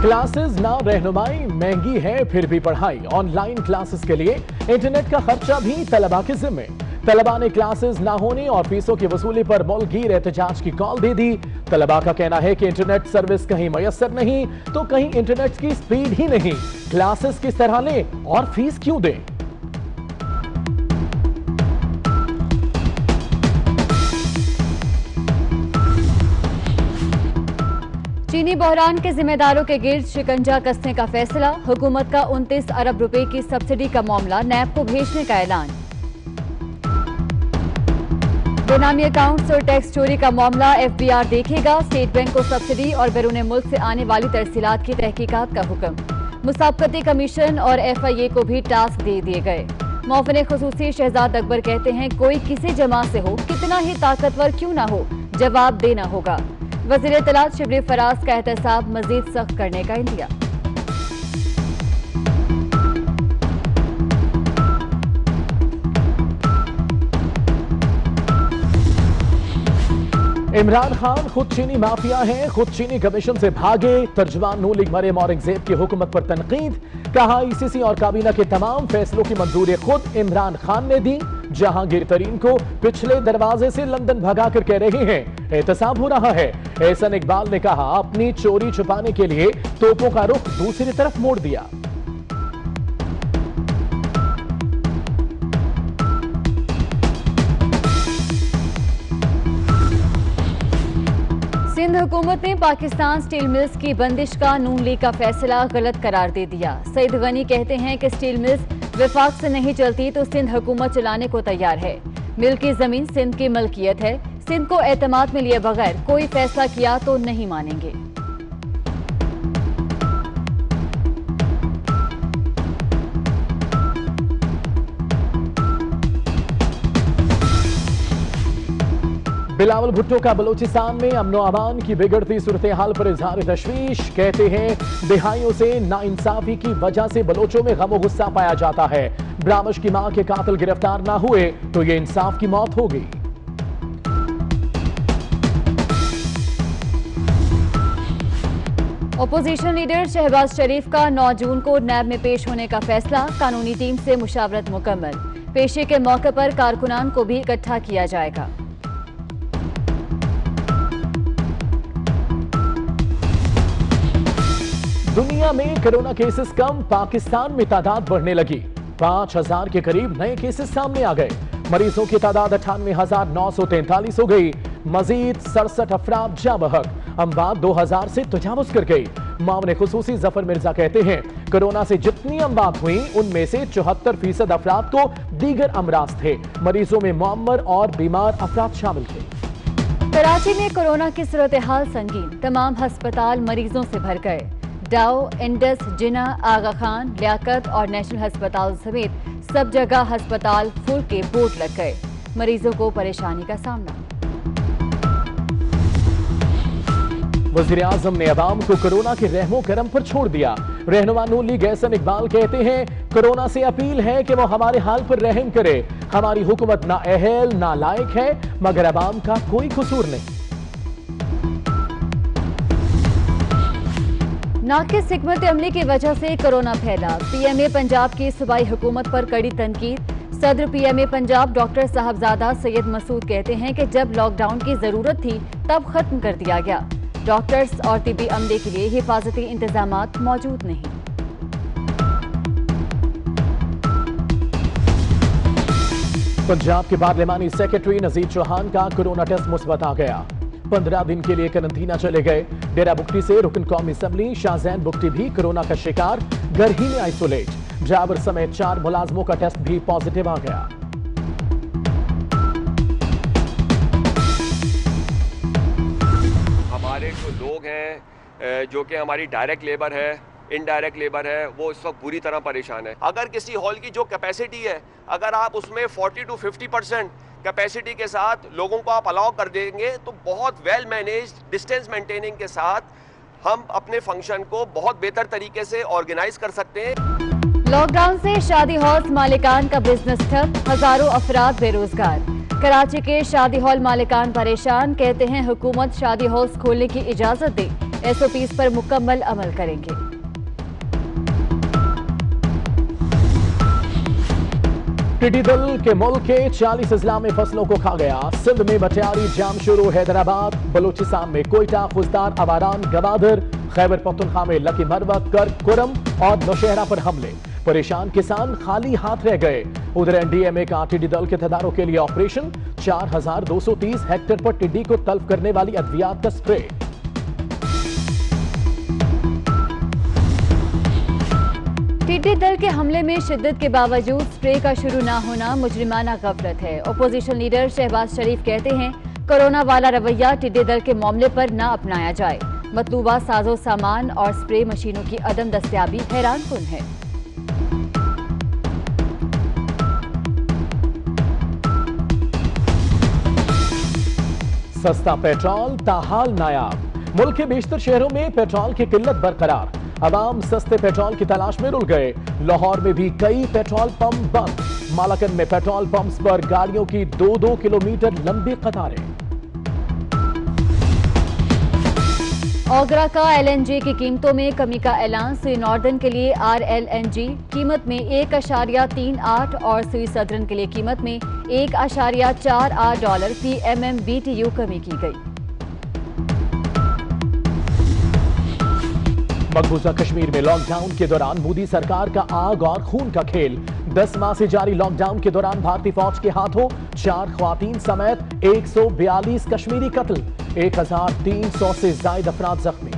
Classes ना रहनुमाई, महंगी है फिर भी पढ़ाई। ऑनलाइन क्लासेस के लिए इंटरनेट का खर्चा भी तलबा के जिम्मे। तलबा ने क्लासेस ना होने और फीसों की वसूली पर मुल्कीर एहतजाज की कॉल दे दी। तलबा का कहना है कि इंटरनेट सर्विस कहीं मयसर नहीं तो कहीं इंटरनेट की स्पीड ही नहीं। क्लासेस किस तरह लें और फीस क्यों दें? चीनी बहरान के जिम्मेदारों के गिर्द शिकंजा कसने का फैसला। हुकूमत का 29 अरब रुपए की सब्सिडी का मामला नैब को भेजने का ऐलान। बेनामी अकाउंट्स और टैक्स चोरी का मामला एफबीआर देखेगा। स्टेट बैंक को सब्सिडी और बैरून मुल्क से आने वाली तरसीलात की तहकीकात का हुक्म। मुसाबकती कमीशन और FIA को भी टास्क दे दिए गए। मौफिन खुसूसी शहजाद अकबर कहते हैं कोई किसी जमा से हो, कितना ही ताकतवर क्यों ना हो, जवाब देना होगा। वज़ीर इत्तलात शिबली फराज का एहतसाब मजीद सख्त करने का इंदिया। इमरान खान खुद चीनी माफिया हैं, खुद चीनी कमीशन से भागे। तर्जुमान नून लीग मरियम औरंगजेब की हुकूमत पर तनकीद। कहा ICC और काबीना के तमाम फैसलों की मंजूरी खुद इमरान खान ने दी। जहांगीर तरीन को पिछले दरवाजे से लंदन भगा कर कह रहे हैं एहतसाब हो रहा है। एहसन इकबाल ने कहा अपनी चोरी छुपाने के लिए तोपों का रुख दूसरी तरफ मोड़ दिया। सिंध हुकूमत ने पाकिस्तान स्टील मिल्स की बंदिश का नून लीग का फैसला गलत करार दे दिया। सईद गनी कहते हैं कि स्टील मिल्स विफाक से नहीं चलती तो सिंध हुकूमत चलाने को तैयार है। मिल की जमीन सिंध की मलकियत है। सिंध को एतमाद में लिए बगैर कोई फैसला किया तो नहीं मानेंगे। बिलावल भुट्टो का बलूचिस्तान में अमनो अमान की बिगड़ती सूरत हाल पर इजहार तशवीश। कहते हैं दिहाइयों से नाइंसाफी की वजह से बलोचों में गम गुस्सा पाया जाता है। ब्रामश की मां के कातिल गिरफ्तार ना हुए तो ये इंसाफ की मौत होगी। अपोजिशन लीडर शहबाज शरीफ का 9 जून को नैब में पेश होने का फैसला। कानूनी टीम से मुशावरत मुकम्मल। पेशे के मौके पर कारकुनान को भी इकट्ठा किया जाएगा। दुनिया में कोरोना केसेस कम, पाकिस्तान में तादाद बढ़ने लगी। 5000 के करीब नए केसेस सामने आ गए। मरीजों की तादाद 98,943 हो गई। मजीद 67 अफराद जाँ बहक। अमवात 2000 से तजावुज कर गई। मामले खुसूसी जफर मिर्जा कहते हैं कोरोना से जितनी अमवात हुई उनमें से 74% अफराद को दीगर अमराज थे। मरीजों में मुअम्मर और बीमार अफराद शामिल थे। कराची में कोरोना की सूरत हाल संगीन। तमाम अस्पताल मरीजों से भर गए। डाउ, इंडस, जिना, आगा खान, लियाकत और नेशनल अस्पताल समेत सब जगह अस्पताल फुल के बोर्ड लग गए। मरीजों को परेशानी का सामना। वज़ीर आज़म ने अवाम को कोरोना के रहमो करम पर छोड़ दिया। रहनुमा नून लीग एहसन इकबाल कहते हैं कोरोना से अपील है कि वो हमारे हाल पर रहम करे। हमारी हुकूमत ना अहल ना लायक है, मगर अवाम का कोई कसूर नहीं। नाकिस हिकमत अमली की वजह से कोरोना फैला। PMA पंजाब की सूबाई हुकूमत पर कड़ी तनकीद। सदर PMA पंजाब डॉक्टर साहबजादा सैयद मसूद कहते हैं कि जब लॉकडाउन की जरूरत थी तब खत्म कर दिया गया। डॉक्टर्स और तिब्बी अमले के लिए हिफाजती इंतजामात मौजूद नहीं। पंजाब के पार्लिमानी सेक्रेटरी नजीर चौहान का कोरोना टेस्ट मुस्बत आ गया। 15 दिन के लिए करंटीना चले गए। डेरा बुगटी से रुकन कौमी असम्बली शाहजैन बुगटी भी कोरोना का शिकार, घर ही में आइसोलेट। ड्राइवर समेत 4 मुलाजमों का टेस्ट भी पॉजिटिव आ गया। हमारे जो लोग हैं जो कि हमारी डायरेक्ट लेबर है, इनडायरेक्ट लेबर है, वो इस वक्त पूरी तरह परेशान है। अगर किसी हॉल की जो कैपेसिटी है, अगर आप उसमें 40 to 50% कैपेसिटी के साथ लोगों को आप अलाउ कर देंगे तो बहुत वेल मैनेज्ड डिस्टेंस मेंटेनिंग के साथ हम अपने फंक्शन को बहुत बेहतर तरीके से ऑर्गेनाइज कर सकते हैं। लॉकडाउन से शादी हॉल्स मालिकान का बिजनेस ठप, हजारों अफराद बेरोजगार। कराची के शादी हॉल मालिकान परेशान, कहते हैं हुकूमत शादी हॉल्स खोलने की इजाजत दे। SOPs पर मुकम्मल अमल करेंगे। टिड्डी दल के मुल्क के 40 अजला में फसलों को खा गया। सिंध में बटियारी जाम शुरू, हैदराबाद बलूचिस्तान में कोयटा, खुजदार, अवारान, गवादर, खैबर पख्तूनख्वा में लकी मरवत, कर्क, कुरम और नौशहरा पर हमले। परेशान किसान खाली हाथ रह गए। उधर NDMA का टिड्डी दल के तदारों के लिए ऑपरेशन। 4230 हेक्टेयर पर टिड्डी को तल्फ करने वाली अद्वियात का स्प्रे। टिड्डी दल के हमले में शिद्दत के बावजूद स्प्रे का शुरू न होना मुजरिमाना गफलत है। अपोजिशन लीडर शहबाज शरीफ कहते हैं कोरोना वाला रवैया टिड्डी दल के मामले पर न अपनाया जाए। मतलूबा साजो सामान और स्प्रे मशीनों की अदम दस्तयाबी हैरानकुन है। सस्ता पेट्रोल ताहाल नायाब। मुल्क के बेशतर शहरों में पेट्रोल की किल्लत बरकरार। अवाम सस्ते पेट्रोल की तलाश में रुल गए। लाहौर में भी कई पेट्रोल पंप बंद। मालाकन में पेट्रोल पंप्स पर गाड़ियों की 2-2 किलोमीटर लंबी कतारें। ओगरा का LNG की कीमतों में कमी का ऐलान। सुई नॉर्दर्न के लिए RLNG कीमत में 1.38 और सुई सदर्न के लिए कीमत में 1.48 डॉलर फी MMBTU कमी की गई। मकबूजा कश्मीर में लॉकडाउन के दौरान मोदी सरकार का आग और खून का खेल। 10 माह से जारी लॉकडाउन के दौरान भारतीय फौज के हाथों 4 ख्वातीन समेत 142 कश्मीरी कत्ल, 1300 से ज्यादा अफराद जख्मी।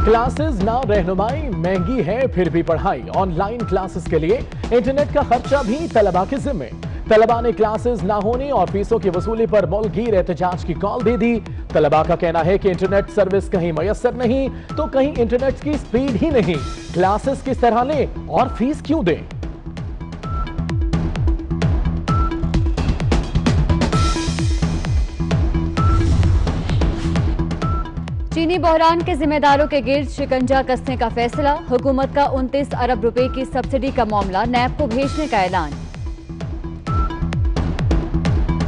क्लासेस ना रहनुमाई, महंगी है फिर भी पढ़ाई। ऑनलाइन क्लासेस के लिए इंटरनेट का खर्चा भी तलबा के जिम्मे। तलबा ने क्लासेस ना होने और फीसों की वसूली पर मुल्कगीर एहतजाज की कॉल दे दी। तलबा का कहना है कि इंटरनेट सर्विस कहीं मयसर नहीं तो कहीं इंटरनेट की स्पीड ही नहीं। क्लासेस किस तरह लें और फीस क्यों दें? चीनी बहरान के जिम्मेदारों के गिर्द शिकंजा कसने का फैसला। हुकूमत का 29 अरब रुपए की सब्सिडी का मामला नैब को भेजने का ऐलान।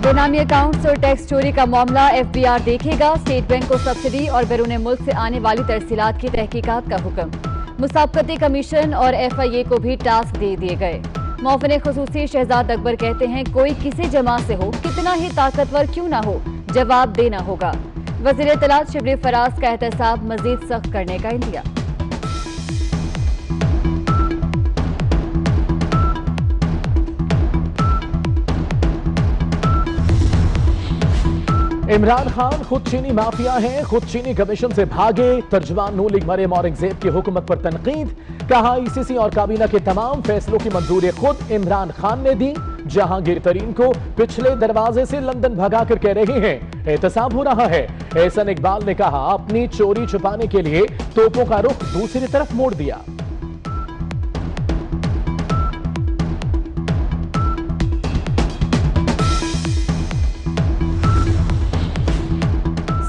बेनामी अकाउंट्स और टैक्स चोरी का मामला FBR देखेगा। स्टेट बैंक को सब्सिडी और बैरून मुल्क से आने वाली तरसीलात की तहकीकात का हुक्म। मुसाबकती कमीशन और FIA को भी टास्क दे दिए गए। मौफिन खुसूसी शहजाद अकबर कहते हैं कोई किसी जमा से हो, कितना ही ताकतवर क्यों ना हो, जवाब देना होगा। वज़ीर इत्तलात शिबली फराज का एहतसाब मजीद सख्त करने का इंदिया। इमरान खान खुद चीनी माफिया हैं, खुद चीनी कमीशन से भागे। तर्जुमान नून लीग मरियम औरंगजेब की हुकूमत पर तनकीद। कहा ICC और काबीना के तमाम फैसलों की मंजूरी खुद इमरान खान ने दी। जहांगीर तरीन को पिछले दरवाजे से लंदन भगा कर कह रहे हैं एहतसाब हो रहा है। एहसन इकबाल ने कहा अपनी चोरी छुपाने के लिए तोपों का रुख दूसरी तरफ मोड़ दिया।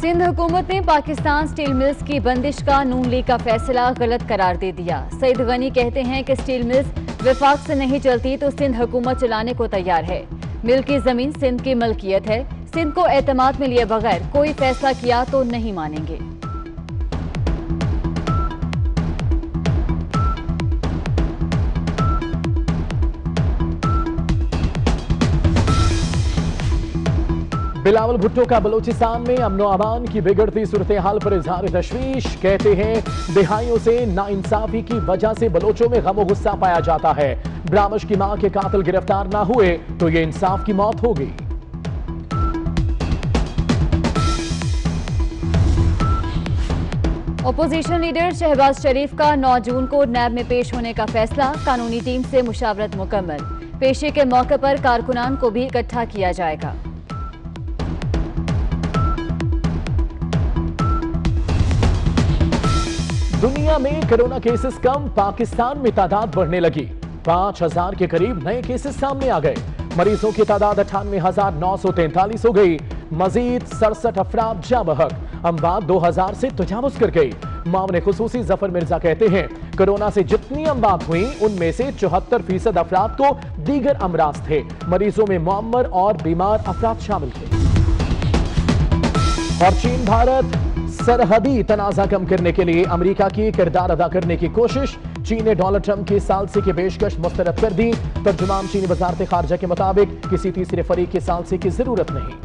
सिंध हुकूमत ने पाकिस्तान स्टील मिल्स की बंदिश का नून लीग का फैसला गलत करार दे दिया। सईद गनी कहते हैं कि स्टील मिल्स विफाक से नहीं चलती तो सिंध हुकूमत चलाने को तैयार है। मिल की जमीन सिंध की मलकियत है। सिंध को एतमाद में लिए बगैर कोई फैसला किया तो नहीं मानेंगे। बिलावल भुट्टो का बलूचिस्तान में अमनो अमान की बिगड़ती सूरत हाल पर इजहार तशवीश। कहते हैं दिहाइयों से नाइंसाफी की वजह से बलोचों में गम गुस्सा पाया जाता है। ब्रामश की मां के कातिल गिरफ्तार ना हुए तो ये इंसाफ की मौत होगी। अपोजिशन लीडर शहबाज शरीफ का 9 जून को नैब में पेश होने का फैसला। कानूनी टीम से मुशावरत मुकम्मल। पेशे के मौके पर कारकुनान को भी इकट्ठा किया जाएगा। दुनिया में कोरोना केसेस कम, पाकिस्तान में तादाद बढ़ने लगी। 5000 के करीब नए केसेस सामने आ गए। मरीजों की तादाद 98,943 हो गई। मजीद 67 अफराद जाँ बहक। अमवात 2000 से तजावुज कर गई। मामले खुसूसी जफर मिर्जा कहते हैं कोरोना से जितनी अमवात हुई उनमें से 74% अफराद को दीगर अमराज थे। मरीजों में मुअम्मर और बीमार अफराद शामिल थे। और चीन भारत सरहदी तनाजा कम करने के लिए अमेरिका की किरदार अदा करने की कोशिश। चीन ने डोनाल्ड ट्रंप की सालसी की पेशकश मुस्तरद कर दी। तर्जुमान चीनी वजारत खारजा के मुताबिक किसी तीसरे फरीक की सालसी की जरूरत नहीं।